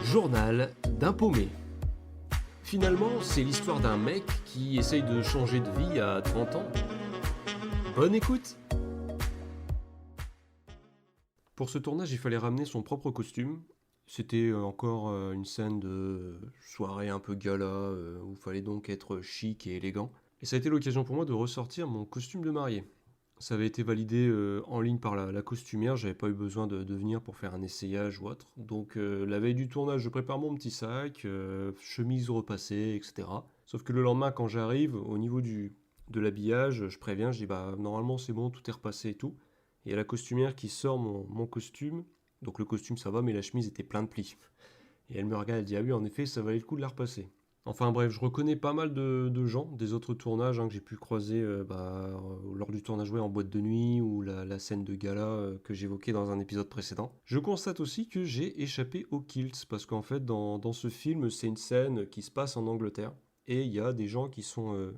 Journal d'un paumé. Finalement, c'est l'histoire d'un mec qui essaye de changer de vie à 30 ans. Bonne écoute! Pour ce tournage, il fallait ramener son propre costume. C'était encore une scène de soirée un peu gala, où il fallait donc être chic et élégant. Et ça a été l'occasion pour moi de ressortir mon costume de mariée. Ça avait été validé en ligne par la costumière, j'avais pas eu besoin de venir pour faire un essayage ou autre. Donc la veille du tournage, je prépare mon petit sac, chemise repassée, etc. Sauf que le lendemain, quand j'arrive, au niveau de l'habillage, je préviens, je dis bah normalement c'est bon, tout est repassé et tout. Et il y a la costumière qui sort mon costume. Donc le costume ça va, mais la chemise était plein de plis. Et elle me regarde, elle dit ah oui en effet ça valait le coup de la repasser. Enfin bref, je reconnais pas mal de gens des autres tournages que j'ai pu croiser lors du tournage en boîte de nuit ou la scène de gala que j'évoquais dans un épisode précédent. Je constate aussi que j'ai échappé au kilt parce qu'en fait dans ce film c'est une scène qui se passe en Angleterre et il y a des gens qui ont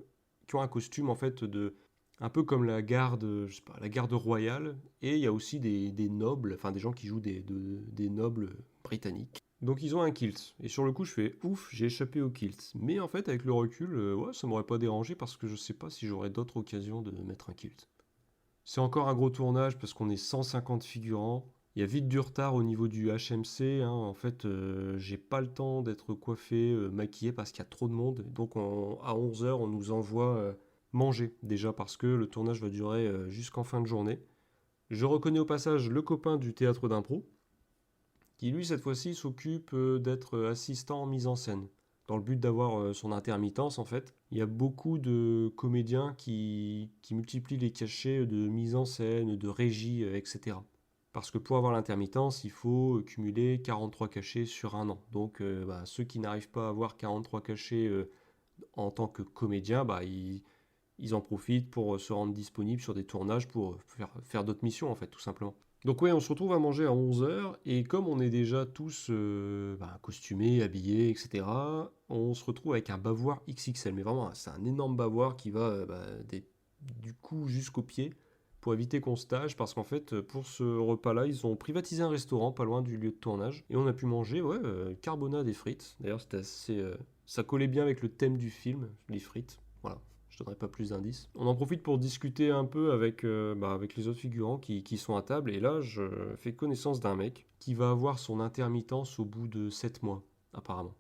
un costume en fait de un peu comme la garde, je sais pas, la garde royale et il y a aussi des nobles, enfin des gens qui jouent des nobles britanniques. Donc ils ont un kilt. Et sur le coup, je fais ouf, j'ai échappé au kilt. Mais en fait, avec le recul, ouais, ça m'aurait pas dérangé parce que je sais pas si j'aurais d'autres occasions de mettre un kilt. C'est encore un gros tournage parce qu'on est 150 figurants. Il y a vite du retard au niveau du HMC. En fait, j'ai pas le temps d'être coiffé, maquillé parce qu'il y a trop de monde. Donc à 11 heures, on nous envoie manger déjà parce que le tournage va durer jusqu'en fin de journée. Je reconnais au passage le copain du théâtre d'impro qui lui cette fois-ci s'occupe d'être assistant en mise en scène. Dans le but d'avoir son intermittence en fait, il y a beaucoup de comédiens qui multiplient les cachets de mise en scène, de régie, etc. Parce que pour avoir l'intermittence, il faut cumuler 43 cachets sur un an. Donc ceux qui n'arrivent pas à avoir 43 cachets en tant que comédien, ils en profitent pour se rendre disponibles sur des tournages pour faire d'autres missions en fait, tout simplement. Donc ouais, on se retrouve à manger à 11 heures et comme on est déjà tous costumés, habillés, etc., on se retrouve avec un bavoir XXL. Mais vraiment, c'est un énorme bavoir qui va du cou jusqu'au pied pour éviter qu'on se tâche parce qu'en fait, pour ce repas-là, ils ont privatisé un restaurant pas loin du lieu de tournage et on a pu manger carbonade et frites. D'ailleurs, c'était assez... ça collait bien avec le thème du film, les frites. Voilà. Je donnerai pas plus d'indices. On en profite pour discuter un peu avec les autres figurants qui sont à table. Et là, je fais connaissance d'un mec qui va avoir son intermittence au bout de 7 mois, apparemment.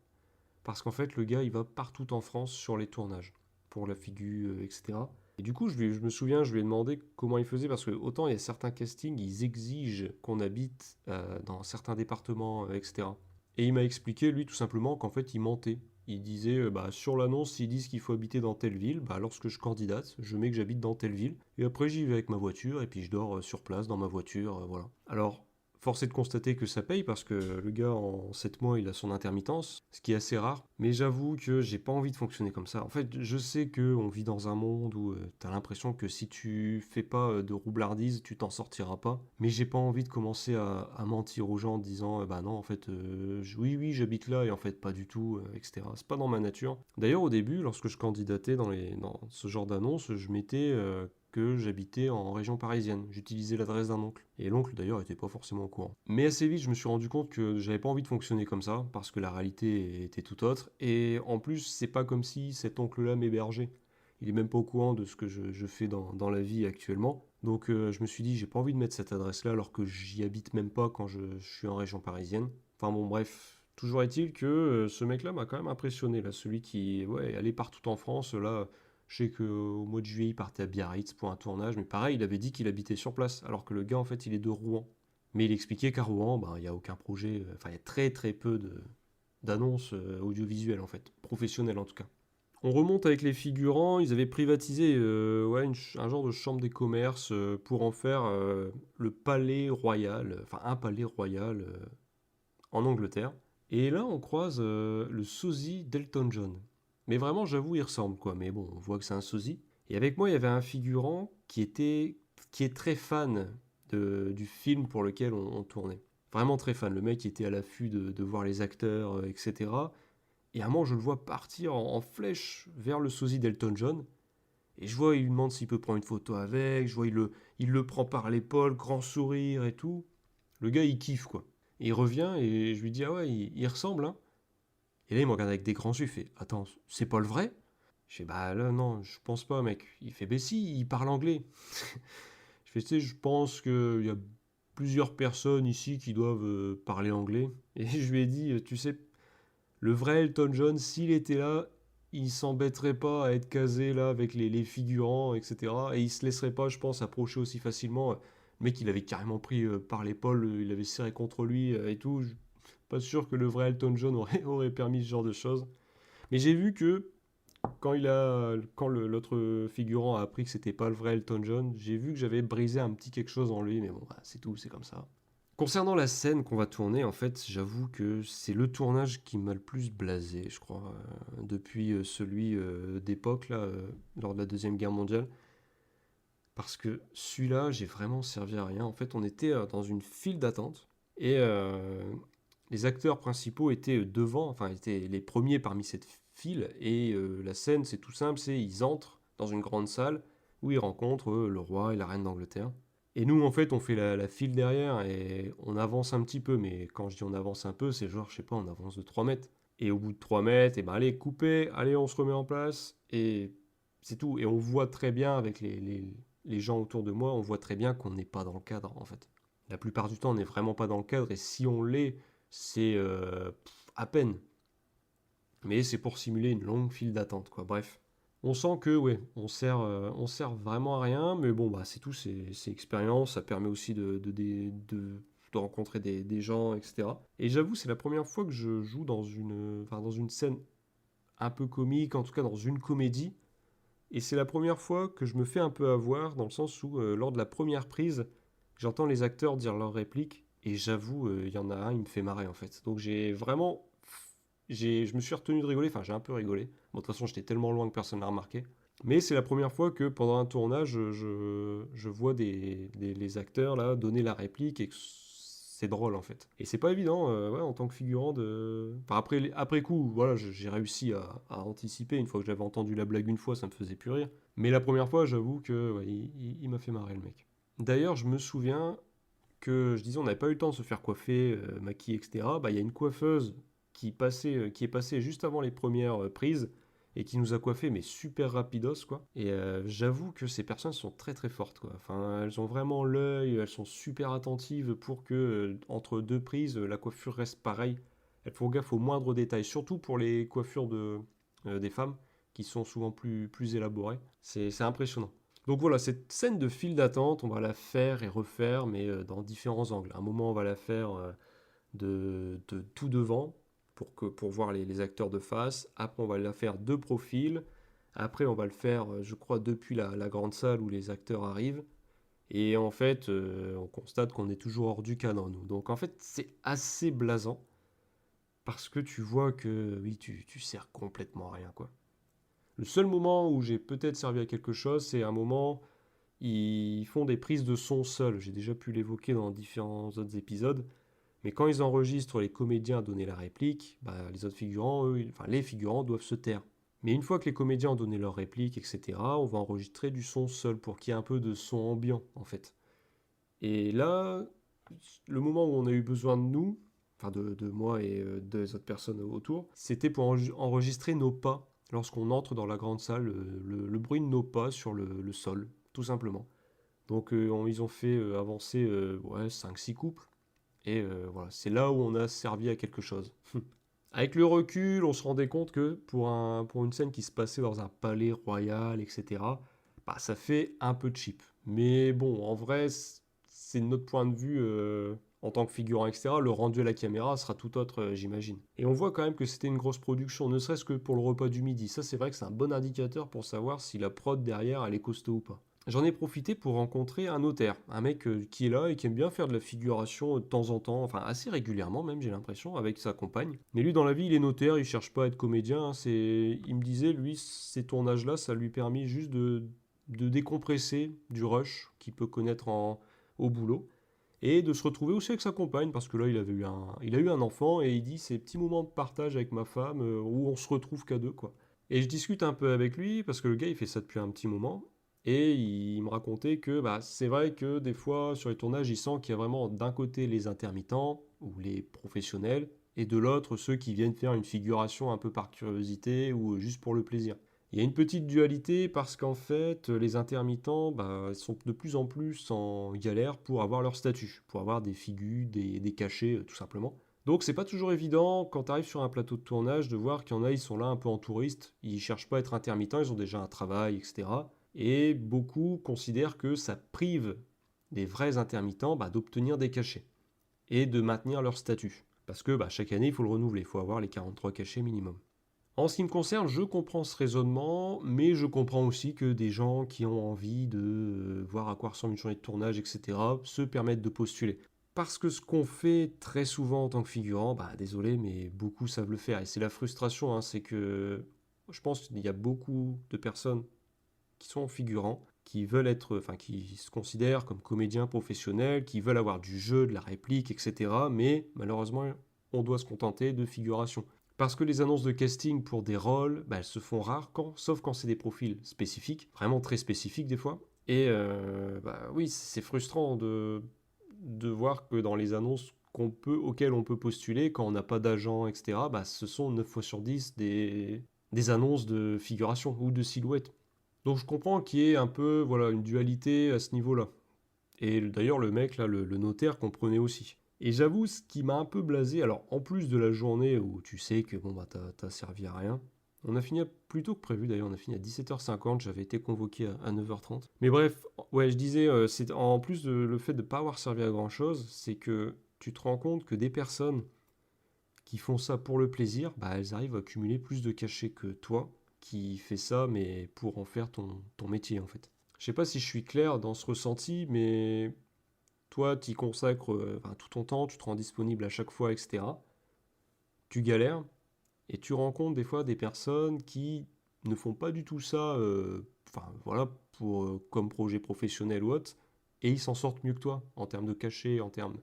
Parce qu'en fait, le gars, il va partout en France sur les tournages, pour la figure, etc. Et du coup, je me souviens, je lui ai demandé comment il faisait, parce que autant il y a certains castings, ils exigent qu'on habite dans certains départements, etc. Et il m'a expliqué, lui, tout simplement, qu'en fait, il mentait. Il disait, sur l'annonce, ils disent qu'il faut habiter dans telle ville. Lorsque je candidate, je mets que j'habite dans telle ville. Et après, j'y vais avec ma voiture, et puis je dors sur place dans ma voiture, voilà. Alors, force est de constater que ça paye, parce que le gars, en 7 mois, il a son intermittence, ce qui est assez rare. Mais j'avoue que j'ai pas envie de fonctionner comme ça. En fait, je sais qu'on vit dans un monde où t'as l'impression que si tu fais pas de roublardise, tu t'en sortiras pas. Mais j'ai pas envie de commencer à mentir aux gens en disant bah non, en fait, oui, j'habite là et en fait pas du tout, etc. C'est pas dans ma nature. D'ailleurs, au début, lorsque je candidatais dans ce genre d'annonce, je mettais que j'habitais en région parisienne. J'utilisais l'adresse d'un oncle. Et l'oncle d'ailleurs était pas forcément au courant. Mais assez vite, je me suis rendu compte que j'avais pas envie de fonctionner comme ça, parce que la réalité était tout autre. Et en plus, c'est pas comme si cet oncle-là m'hébergeait. Il est même pas au courant de ce que je fais dans la vie actuellement. Donc je me suis dit, j'ai pas envie de mettre cette adresse-là alors que j'y habite même pas quand je suis en région parisienne. Enfin bon, bref. Toujours est-il que ce mec-là m'a quand même impressionné, là, celui qui est allé partout en France, là, je sais qu'au mois de juillet, il partait à Biarritz pour un tournage, mais pareil, il avait dit qu'il habitait sur place, alors que le gars, en fait, il est de Rouen. Mais il expliquait qu'à Rouen, il n'y a aucun projet, enfin, il y a très très peu d'annonces audiovisuelles, en fait, professionnelles en tout cas. On remonte avec les figurants, ils avaient privatisé un genre de chambre des commerces pour en faire le palais royal, enfin un palais royal en Angleterre. Et là, on croise le sosie d'Elton John. Mais vraiment, j'avoue, il ressemble, quoi. Mais bon, on voit que c'est un sosie. Et avec moi, il y avait un figurant qui est très fan du film pour lequel on tournait. Vraiment très fan. Le mec était à l'affût de voir les acteurs, etc. Et à un moment, je le vois partir en flèche vers le sosie d'Elton John. Et je vois, il lui demande s'il peut prendre une photo avec. Je vois, il le prend par l'épaule, grand sourire et tout. Le gars, il kiffe, quoi. Et il revient et je lui dis, ah ouais, il ressemble, hein. Et là, il me regarde avec des grands yeux, il fait, attends, c'est pas le vrai? Je fais, bah là, non, je pense pas, mec. Il fait, bah si, il parle anglais. Je fais, tu sais, je pense qu'il y a plusieurs personnes ici qui doivent parler anglais. Et je lui ai dit, tu sais, le vrai Elton John, s'il était là, il s'embêterait pas à être casé là avec les figurants, etc. Et il se laisserait pas, je pense, approcher aussi facilement. Le mec, il avait carrément pris par l'épaule, il avait serré contre lui et tout. Je suis pas sûr que le vrai Elton John aurait permis ce genre de choses. Mais j'ai vu que quand l'autre figurant a appris que c'était pas le vrai Elton John, j'ai vu que j'avais brisé un petit quelque chose en lui, mais bon, bah, c'est tout, c'est comme ça. Concernant la scène qu'on va tourner, en fait, j'avoue que c'est le tournage qui m'a le plus blasé, je crois, depuis celui d'époque, là, lors de la Deuxième Guerre mondiale. Parce que celui-là, j'ai vraiment servi à rien. En fait, on était dans une file d'attente et les acteurs principaux étaient devant, enfin, étaient les premiers parmi cette file. Et la scène, c'est tout simple, c'est ils entrent dans une grande salle où ils rencontrent le roi et la reine d'Angleterre. Et nous, en fait, on fait la file derrière et on avance un petit peu. Mais quand je dis on avance un peu, c'est genre, je sais pas, on avance de 3 mètres. Et au bout de 3 mètres, et ben allez, coupez, allez, on se remet en place. Et c'est tout. Et on voit très bien avec les gens autour de moi, on voit très bien qu'on n'est pas dans le cadre, en fait. La plupart du temps, on n'est vraiment pas dans le cadre. Et si on l'est, c'est à peine. Mais c'est pour simuler une longue file d'attente, quoi. Bref. On sent que, ouais, on sert vraiment à rien, mais bon, bah, c'est tout, c'est expérience, ça permet aussi de rencontrer des gens, etc. Et j'avoue, c'est la première fois que je joue enfin, dans une scène un peu comique, en tout cas dans une comédie, et c'est la première fois que je me fais un peu avoir, dans le sens où, lors de la première prise, j'entends les acteurs dire leurs répliques, et j'avoue, il y en a un, il me fait marrer, en fait. Donc je me suis retenu de rigoler, enfin j'ai un peu rigolé. Bon, de toute façon, j'étais tellement loin que personne n'a remarqué. Mais c'est la première fois que pendant un tournage, je vois les acteurs là donner la réplique et que c'est drôle en fait. Et c'est pas évident, ouais, en tant que figurant de. Enfin, après coup, voilà, j'ai réussi à anticiper. Une fois que j'avais entendu la blague une fois, ça me faisait plus rire. Mais la première fois, j'avoue que ouais, il m'a fait marrer le mec. D'ailleurs, je me souviens que je disais on n'avait pas eu le temps de se faire coiffer, maquiller, etc. Bah, il y a une coiffeuse qui est passée juste avant les premières prises et qui nous a coiffé mais super rapidos quoi. Et j'avoue que ces personnes sont très très fortes quoi. Enfin, elles ont vraiment l'œil, elles sont super attentives pour que entre deux prises, la coiffure reste pareille. Elles font gaffe aux moindres détails, surtout pour les coiffures des femmes qui sont souvent plus élaborées. C'est impressionnant. Donc voilà, cette scène de file d'attente, on va la faire et refaire, mais dans différents angles. À un moment, on va la faire de tout devant pour voir les acteurs de face. Après, on va la faire de profil. Après, on va le faire, je crois, depuis la grande salle où les acteurs arrivent. Et en fait, on constate qu'on est toujours hors du cadre, nous. Donc en fait, c'est assez blasant parce que tu vois que, oui, tu sers complètement à rien, quoi. Le seul moment où j'ai peut-être servi à quelque chose, c'est un moment ils font des prises de son seuls. J'ai déjà pu l'évoquer dans différents autres épisodes. Mais quand ils enregistrent les comédiens donner la réplique, bah, les autres figurants, eux, enfin les figurants doivent se taire. Mais une fois que les comédiens ont donné leur réplique, etc., on va enregistrer du son seul pour qu'il y ait un peu de son ambiant, en fait. Et là, le moment où on a eu besoin de nous, enfin de moi et des autres personnes autour, c'était pour enregistrer nos pas lorsqu'on entre dans la grande salle, le bruit de nos pas sur le sol, tout simplement. Donc ils ont fait avancer ouais, 5-6 couples. Et voilà, c'est là où on a servi à quelque chose. Avec le recul, on se rendait compte que pour une scène qui se passait dans un palais royal, etc., bah, ça fait un peu cheap. Mais bon, en vrai, c'est de notre point de vue en tant que figurant, etc. Le rendu à la caméra sera tout autre, j'imagine. Et on voit quand même que c'était une grosse production, ne serait-ce que pour le repas du midi. Ça, c'est vrai que c'est un bon indicateur pour savoir si la prod derrière, elle est costaud ou pas. J'en ai profité pour rencontrer un notaire, un mec qui est là et qui aime bien faire de la figuration de temps en temps, enfin assez régulièrement même j'ai l'impression, avec sa compagne. Mais lui dans la vie il est notaire, il cherche pas à être comédien, hein, il me disait lui ces tournages-là ça lui permet juste de décompresser du rush qu'il peut connaître au boulot et de se retrouver aussi avec sa compagne parce que là il a eu un enfant et il dit ces petits moments de partage avec ma femme où on se retrouve qu'à deux quoi. Et je discute un peu avec lui parce que le gars il fait ça depuis un petit moment. Et il me racontait que c'est vrai que des fois, sur les tournages, il sent qu'il y a vraiment d'un côté les intermittents ou les professionnels, et de l'autre ceux qui viennent faire une figuration un peu par curiosité ou juste pour le plaisir. Il y a une petite dualité parce qu'en fait, les intermittents sont de plus en plus en galère pour avoir leur statut, pour avoir des figures, des cachets, tout simplement. Donc c'est pas toujours évident quand tu arrives sur un plateau de tournage de voir qu'il y en a, ils sont là un peu en touriste, ils cherchent pas à être intermittents, ils ont déjà un travail, etc. Et beaucoup considèrent que ça prive les vrais intermittents d'obtenir des cachets et de maintenir leur statut. Parce que chaque année, il faut le renouveler, il faut avoir les 43 cachets minimum. En ce qui me concerne, je comprends ce raisonnement, mais je comprends aussi que des gens qui ont envie de voir à quoi ressemble une journée de tournage, etc., se permettent de postuler. Parce que ce qu'on fait très souvent en tant que figurant, désolé, mais beaucoup savent le faire. Et c'est la frustration, hein, c'est que je pense qu'il y a beaucoup de personnes qui sont figurants, qui veulent être, enfin qui se considèrent comme comédiens professionnels, qui veulent avoir du jeu, de la réplique, etc. Mais malheureusement, on doit se contenter de figuration. Parce que les annonces de casting pour des rôles, elles se font rares, sauf quand c'est des profils spécifiques, vraiment très spécifiques des fois. Et oui, c'est frustrant de voir que dans les annonces auxquelles on peut postuler, quand on n'a pas d'agent, etc., ce sont 9 fois sur 10 des annonces de figuration ou de silhouette. Donc je comprends qu'il y ait un peu une dualité à ce niveau-là. Et d'ailleurs, le mec, là, le notaire, comprenait aussi. Et j'avoue, ce qui m'a un peu blasé, alors en plus de la journée où tu sais que t'as servi à rien, on a fini plus tôt que prévu d'ailleurs, on a fini à 17h50, j'avais été convoqué à 9h30. Mais bref, ouais, je disais, c'est en plus de le fait de ne pas avoir servi à grand chose, c'est que tu te rends compte que des personnes qui font ça pour le plaisir, elles arrivent à accumuler plus de cachets que toi, qui fais ça, mais pour en faire ton métier en fait. Je sais pas si je suis clair dans ce ressenti, mais toi, tu y consacres tout ton temps, tu te rends disponible à chaque fois, etc. Tu galères, et tu rencontres des fois des personnes qui ne font pas du tout ça comme projet professionnel ou autre, et ils s'en sortent mieux que toi, en termes de cachet, en termes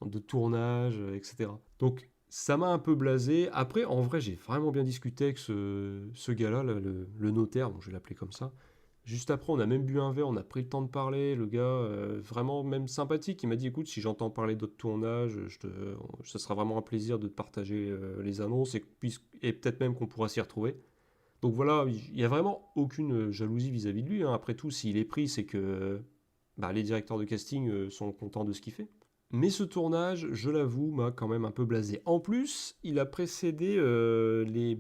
de tournage, etc. Donc, ça m'a un peu blasé. Après, en vrai, j'ai vraiment bien discuté avec ce gars-là, là, le notaire, bon, je vais l'appeler comme ça. Juste après, on a même bu un verre, on a pris le temps de parler. Le gars, vraiment même sympathique, il m'a dit, écoute, si j'entends parler d'autres tournages, ça sera vraiment un plaisir de te partager les annonces et peut-être même qu'on pourra s'y retrouver. Donc voilà, il n'y a vraiment aucune jalousie vis-à-vis de lui, hein. Après tout, s'il est pris, c'est que les directeurs de casting sont contents de ce qu'il fait. Mais ce tournage, je l'avoue, m'a quand même un peu blasé. En plus, il a précédé de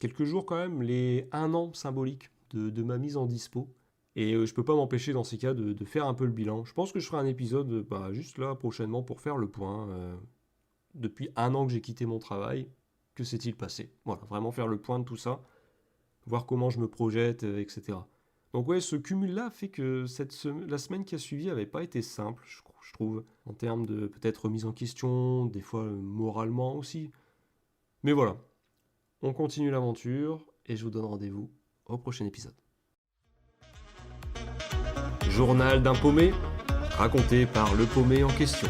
quelques jours quand même, les 1 an symboliques de ma mise en dispo. Et je peux pas m'empêcher dans ces cas de faire un peu le bilan. Je pense que je ferai un épisode juste là prochainement pour faire le point. Depuis 1 an que j'ai quitté mon travail, que s'est-il passé? Voilà, vraiment faire le point de tout ça, voir comment je me projette, etc. Donc ouais, ce cumul-là fait que la semaine qui a suivi n'avait pas été simple, je trouve, en termes de peut-être remise en question, des fois moralement aussi. Mais voilà, on continue l'aventure et je vous donne rendez-vous au prochain épisode. Journal d'un paumé, raconté par le paumé en question.